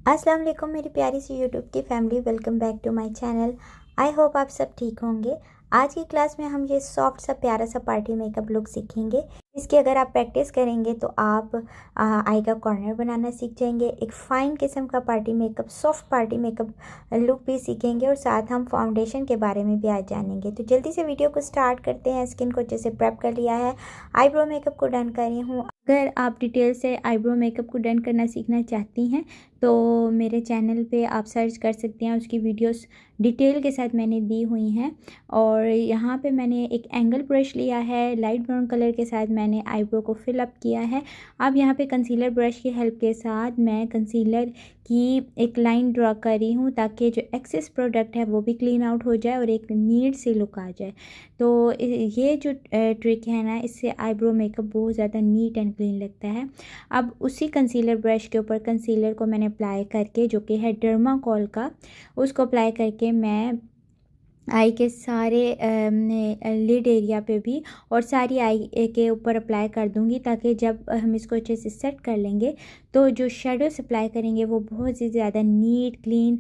अस्सलाम वालेकुम मेरी प्यारी सी यूट्यूब की family, welcome back to my channel. I hope आप सब ठीक होंगे। आज की क्लास में हम ये सॉफ्ट सा प्यारा सा पार्टी मेकअप लुक सीखेंगे। इसकी अगर आप प्रैक्टिस करेंगे तो आप आई का कॉर्नर बनाना सीख जाएंगे। एक फ़ाइन किस्म का party makeup, soft party makeup look भी सीखेंगे और साथ हम फाउंडेशन के बारे में भी आज जानेंगे। तो जल्दी से वीडियो को स्टार्ट करते हैं। स्किन को अच्छे से प्रेप कर लिया है, आईब्रो मेकअप को डन कर रही हूँ। अगर आप डिटेल से आईब्रो मेकअप को डन करना सीखना चाहती हैं तो मेरे चैनल पे आप सर्च कर सकते हैं, उसकी वीडियोस डिटेल के साथ मैंने दी हुई हैं। और यहाँ पे मैंने एक एंगल ब्रश लिया है, लाइट ब्राउन कलर के साथ मैंने आईब्रो को फिल अप किया है। अब यहाँ पे कंसीलर ब्रश की हेल्प के साथ मैं कंसीलर की एक लाइन ड्रॉ कर रही हूँ ताकि जो एक्सेस प्रोडक्ट है वो भी क्लीन आउट हो जाए और एक नीट सी लुक आ जाए। तो ये जो ट्रिक है ना, इससे आईब्रो मेकअप बहुत ज़्यादा नीट एंड क्लीन लगता है। अब उसी कंसीलर ब्रश के ऊपर कंसीलर को मैंने अप्लाई करके, जो कि है डर्माकोल का, उसको अप्लाई करके मैं आई के सारे लिड एरिया पे भी और सारी आई के ऊपर अप्लाई कर दूंगी, ताकि जब हम इसको अच्छे से सेट कर लेंगे तो जो शेडोज अप्लाई करेंगे वो बहुत ही ज़्यादा नीट क्लीन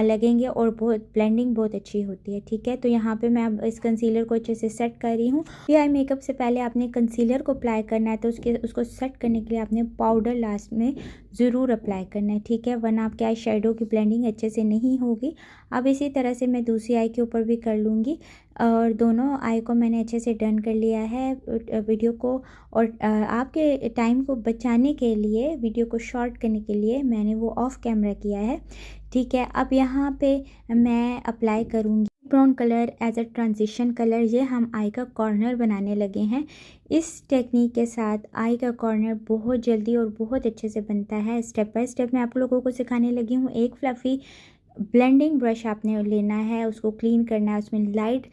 लगेंगे और बहुत ब्लेंडिंग बहुत अच्छी होती है। ठीक है, तो यहाँ पे मैं अब इस कंसीलर को अच्छे से सेट कर रही हूँ। ये आई मेकअप से पहले आपने कंसीलर को अप्लाई करना है, तो उसको सेट करने के लिए आपने पाउडर लास्ट में ज़रूर अप्लाई करना है। ठीक है, वरना आपके आई शेडो की ब्लेंडिंग अच्छे से नहीं होगी। अब इसी तरह से मैं दूसरी आई के ऊपर भी कर लूँगी और दोनों आई को मैंने अच्छे से डन कर लिया है वीडियो को। और आपके टाइम को बचाने के लिए, वीडियो को शॉर्ट करने के लिए मैंने वो ऑफ कैमरा किया है। ठीक है, अब यहाँ पे मैं अप्लाई करूँगी brown colour as a transition colour. ये हम आई का कॉर्नर बनाने लगे हैं। इस टेक्निक के साथ आई का कॉर्नर बहुत जल्दी और बहुत अच्छे से बनता है। स्टेप बाय स्टेप मैं आप लोगों को सिखाने लगी हूँ। एक फ्लफ़ी ब्लेंडिंग ब्रश आपने लेना है, उसको क्लीन करना है, उसमें लाइट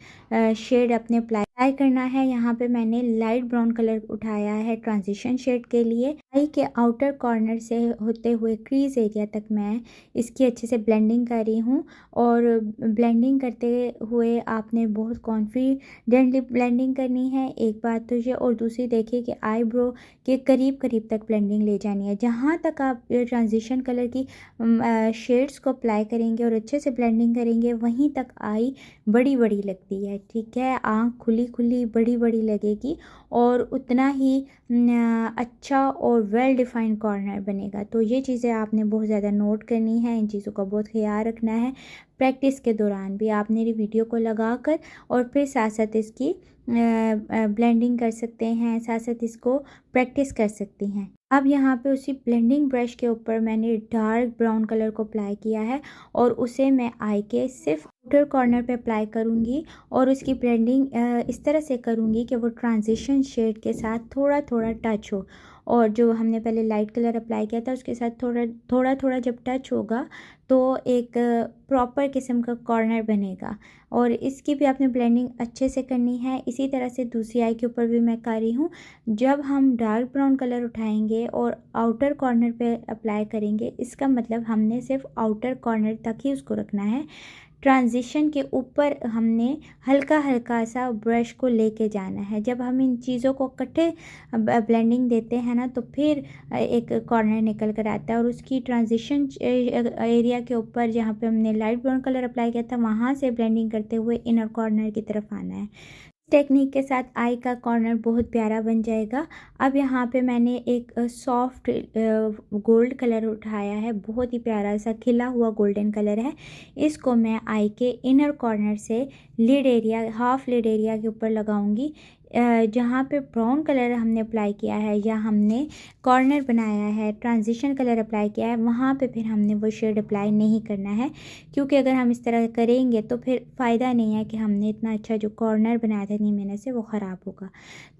शेड अपने अप्लाई करना है। यहाँ पे मैंने लाइट ब्राउन कलर उठाया है ट्रांजिशन शेड के लिए। आई के आउटर कॉर्नर से होते हुए क्रीज एरिया तक मैं इसकी अच्छे से ब्लेंडिंग कर रही हूँ। और ब्लेंडिंग करते हुए आपने बहुत कॉन्फिडेंटली ब्लेंडिंग करनी है, एक बात तो ये। और दूसरी देखिए कि आईब्रो के करीब करीब तक ब्लेंडिंग ले जानी है। जहाँ तक आप ट्रांजिशन कलर की शेड्स को अप्लाई करेंगे और अच्छे से ब्लेंडिंग करेंगे, वहीं तक आई बड़ी बड़ी लगती है। ठीक है, आँख खुली खुली बड़ी बड़ी लगेगी और उतना ही अच्छा और वेल डिफाइंड कॉर्नर बनेगा। तो ये चीज़ें आपने बहुत ज़्यादा नोट करनी है, इन चीज़ों का बहुत ख्याल रखना है। प्रैक्टिस के दौरान भी आपने ये वीडियो को लगाकर और फिर साथ साथ इसकी ब्लेंडिंग कर सकते हैं, साथ साथ इसको प्रैक्टिस कर सकती हैं। अब यहाँ पे उसी ब्लेंडिंग ब्रश के ऊपर मैंने डार्क ब्राउन कलर को अप्लाई किया है और उसे मैं आई के सिर्फ आउटर कॉर्नर पे अप्लाई करूँगी और उसकी ब्लेंडिंग इस तरह से करूँगी कि वो ट्रांजिशन शेड के साथ थोड़ा थोड़ा टच हो। और जो हमने पहले लाइट कलर अप्लाई किया था उसके साथ थोड़ा थोड़ा जब टच होगा तो एक प्रॉपर किस्म का कॉर्नर बनेगा। और इसकी भी आपने ब्लेंडिंग अच्छे से करनी है। इसी तरह से दूसरी आई के ऊपर भी मैं कर रही हूँ। जब हम डार्क ब्राउन कलर उठाएंगे और आउटर कॉर्नर पे अप्लाई करेंगे, इसका मतलब हमने सिर्फ आउटर कॉर्नर तक ही उसको रखना है। ट्रांजिशन के ऊपर हमने हल्का हल्का सा ब्रश को लेके जाना है। जब हम इन चीज़ों को इकट्ठे ब्लेंडिंग देते हैं ना, तो फिर एक कॉर्नर निकल कर आता है। और उसकी ट्रांजिशन एरिया के ऊपर जहाँ पे हमने लाइट ब्राउन कलर अप्लाई किया था, वहाँ से ब्लेंडिंग करते हुए इनर कॉर्नर की तरफ आना है। टेक्निक के साथ आई का कॉर्नर बहुत प्यारा बन जाएगा। अब यहाँ पे मैंने एक सॉफ्ट गोल्ड कलर उठाया है, बहुत ही प्यारा सा खिला हुआ गोल्डन कलर है। इसको मैं आई के इनर कॉर्नर से lid area, half lid area के ऊपर लगाऊंगी। जहाँ पे ब्राउन कलर हमने अप्लाई किया है या हमने कॉर्नर बनाया है, ट्रांजिशन कलर अप्लाई किया है, वहाँ पे फिर हमने वो शेड अप्लाई नहीं करना है। क्योंकि अगर हम इस तरह करेंगे तो फिर फ़ायदा नहीं है कि हमने इतना अच्छा जो कॉर्नर बनाया था इतनी मेहनत से, वो ख़राब होगा।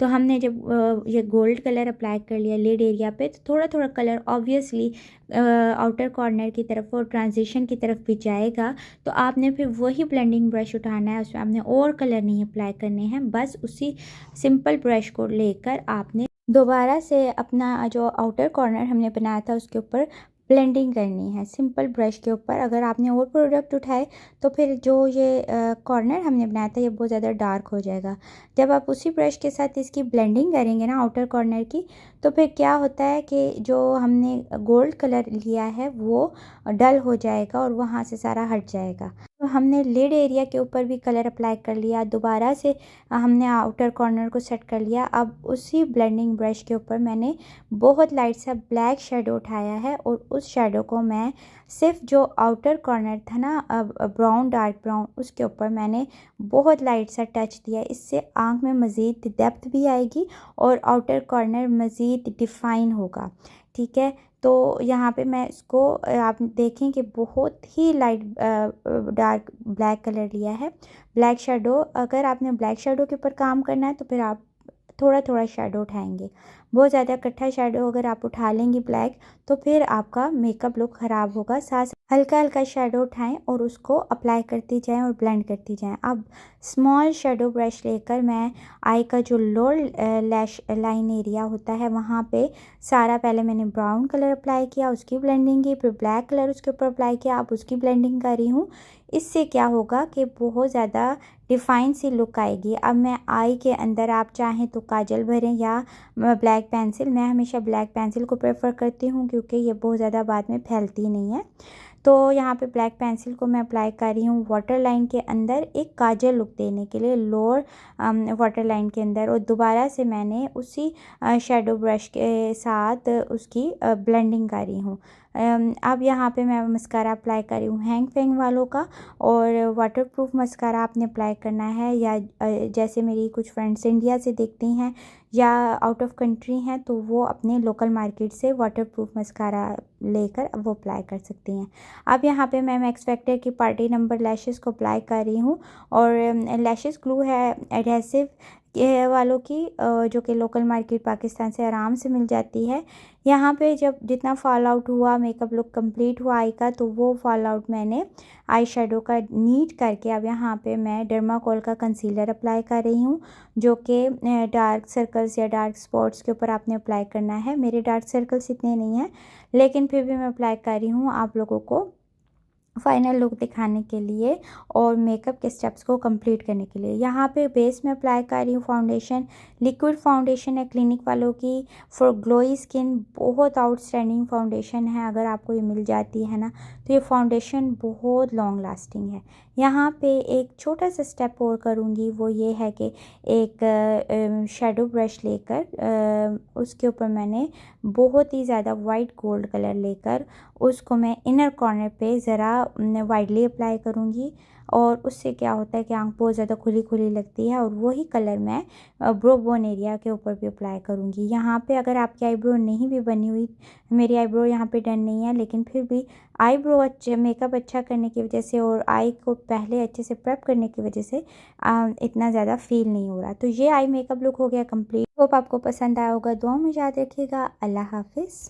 तो हमने जब ये गोल्ड कलर अप्लाई कर लिया लिड एरिया पे, तो थोड़ा थोड़ा कलर ऑब्वियसली आउटर कॉर्नर की तरफ और ट्रांजिशन की तरफ भी जाएगा। तो आपने फिर वही ब्लेंडिंग ब्रश उठाना है, उसमें आपने और कलर नहीं अप्लाई करने हैं। बस उसी सिंपल ब्रश को लेकर आपने दोबारा से अपना जो आउटर कॉर्नर हमने बनाया था उसके ऊपर ब्लेंडिंग करनी है सिंपल ब्रश के ऊपर। अगर आपने और प्रोडक्ट उठाए तो फिर जो ये कॉर्नर हमने बनाया था ये बहुत ज़्यादा डार्क हो जाएगा। जब आप उसी ब्रश के साथ इसकी ब्लेंडिंग करेंगे ना आउटर कॉर्नर की, तो फिर क्या होता है कि जो हमने गोल्ड कलर लिया है वो डल हो जाएगा और वहाँ से सारा हट जाएगा। तो हमने लिड एरिया के ऊपर भी कलर अप्लाई कर लिया, दोबारा से हमने आउटर कॉर्नर को सेट कर लिया। अब उसी ब्लेंडिंग ब्रश के ऊपर मैंने बहुत लाइट सा ब्लैक शेडो उठाया है और उस शेडो को मैं सिर्फ जो आउटर कॉर्नर था ना ब्राउन, डार्क ब्राउन, उसके ऊपर मैंने बहुत लाइट सा टच दिया। इससे आँख में मज़ीद डेप्थ भी आएगी और आउटर कॉर्नर मज़ीद डिफ़ाइन होगा। ठीक है, तो यहाँ पे मैं इसको आप देखें कि बहुत ही लाइट डार्क ब्लैक कलर लिया है, ब्लैक शेडो। अगर आपने ब्लैक शेडो के ऊपर काम करना है तो फिर आप थोड़ा थोड़ा शेडो उठाएंगे। बहुत ज़्यादा इकट्ठा शेडो अगर आप उठा लेंगी ब्लैक तो फिर आपका मेकअप लुक ख़राब होगा। साथ हल्का हल्का शेडो उठाएं और उसको अप्लाई करती जाएं और ब्लेंड करती जाएं। अब स्मॉल शेडो ब्रश लेकर मैं आई का जो लोअर लैश लाइन एरिया होता है वहाँ पे सारा पहले मैंने ब्राउन कलर अप्लाई किया, उसकी ब्लेंडिंग की, फिर ब्लैक कलर उसके ऊपर अप्लाई किया, अब उसकी ब्लेंडिंग कर रही हूँ। इससे क्या होगा कि बहुत ज़्यादा डिफ़ाइन सी लुक आएगी। अब मैं आई के अंदर आप चाहें तो काजल भरें या ब्लैक पेंसिल। मैं हमेशा ब्लैक पेंसिल को प्रेफर करती हूँ क्योंकि ये बहुत ज़्यादा बाद में फैलती नहीं है। तो यहाँ पे ब्लैक पेंसिल को मैं अप्लाई कर रही हूँ वाटर लाइन के अंदर एक काजल लुक देने के लिए, लोअर वाटर लाइन के अंदर। और दोबारा से मैंने उसी शेडो ब्रश के साथ उसकी ब्लेंडिंग कर रही हूँ। अब यहाँ पे मैं मस्कारा अप्लाई कर रही हूँ हैंग फेंग वालों का। और वाटरप्रूफ मस्कारा आपने अप्लाई करना है, या जैसे मेरी कुछ फ्रेंड्स इंडिया से देखती हैं या आउट ऑफ कंट्री हैं तो वो अपने लोकल मार्केट से वाटरप्रूफ मस्कारा लेकर वो अप्लाई कर सकती हैं। अब यहाँ पे मैं मैक्स फैक्टर की पार्टी नंबर लैशेस को अप्लाई कर रही हूँ। और लैशेस ग्लू है एडहेसिव वालों की, जो कि लोकल मार्केट पाकिस्तान से आराम से मिल जाती है। यहाँ पे जब जितना फॉल आउट हुआ, मेकअप लुक कंप्लीट हुआ आई का, तो वो फॉल आउट मैंने आई शेडो का नीट करके अब यहाँ पे मैं डर्माकोल का कंसीलर अप्लाई कर रही हूँ, जो कि डार्क सर्कल्स या डार्क स्पॉट्स के ऊपर आपने अप्लाई करना है। मेरे डार्क सर्कल्स इतने नहीं हैं लेकिन फिर भी मैं अप्लाई कर रही हूँ आप लोगों को फाइनल लुक दिखाने के लिए और मेकअप के स्टेप्स को कंप्लीट करने के लिए। यहाँ पे बेस में अप्लाई कर रही हूँ फाउंडेशन, लिक्विड फाउंडेशन है क्लिनिक वालों की फॉर ग्लोई स्किन। बहुत आउटस्टैंडिंग फाउंडेशन है, अगर आपको ये मिल जाती है ना तो ये फाउंडेशन बहुत लॉन्ग लास्टिंग है। यहाँ पे एक छोटा सा स्टेप और करूँगी, वो ये है कि एक शेडो ब्रश लेकर उसके ऊपर मैंने बहुत ही ज़्यादा वाइट गोल्ड कलर लेकर उसको मैं इनर कॉर्नर पे ज़रा वाइडली अप्लाई करूँगी। और उससे क्या होता है कि आंख बहुत ज़्यादा खुली खुली लगती है। और वही कलर मैं ब्रो बोन एरिया के ऊपर भी अप्लाई करूँगी। यहाँ पे अगर आपकी आईब्रो नहीं भी बनी हुई, मेरी आईब्रो यहाँ पे डन नहीं है, लेकिन फिर भी आईब्रो अच्छे मेकअप अच्छा करने की वजह से और आई को पहले अच्छे से प्रेप करने की वजह से इतना ज़्यादा फील नहीं हो रहा। तो ये आई मेकअप लुक हो गया कंप्लीट। होप आपको पसंद आया होगा। दुआ में याद रखिएगा। अल्लाह हाफिज़।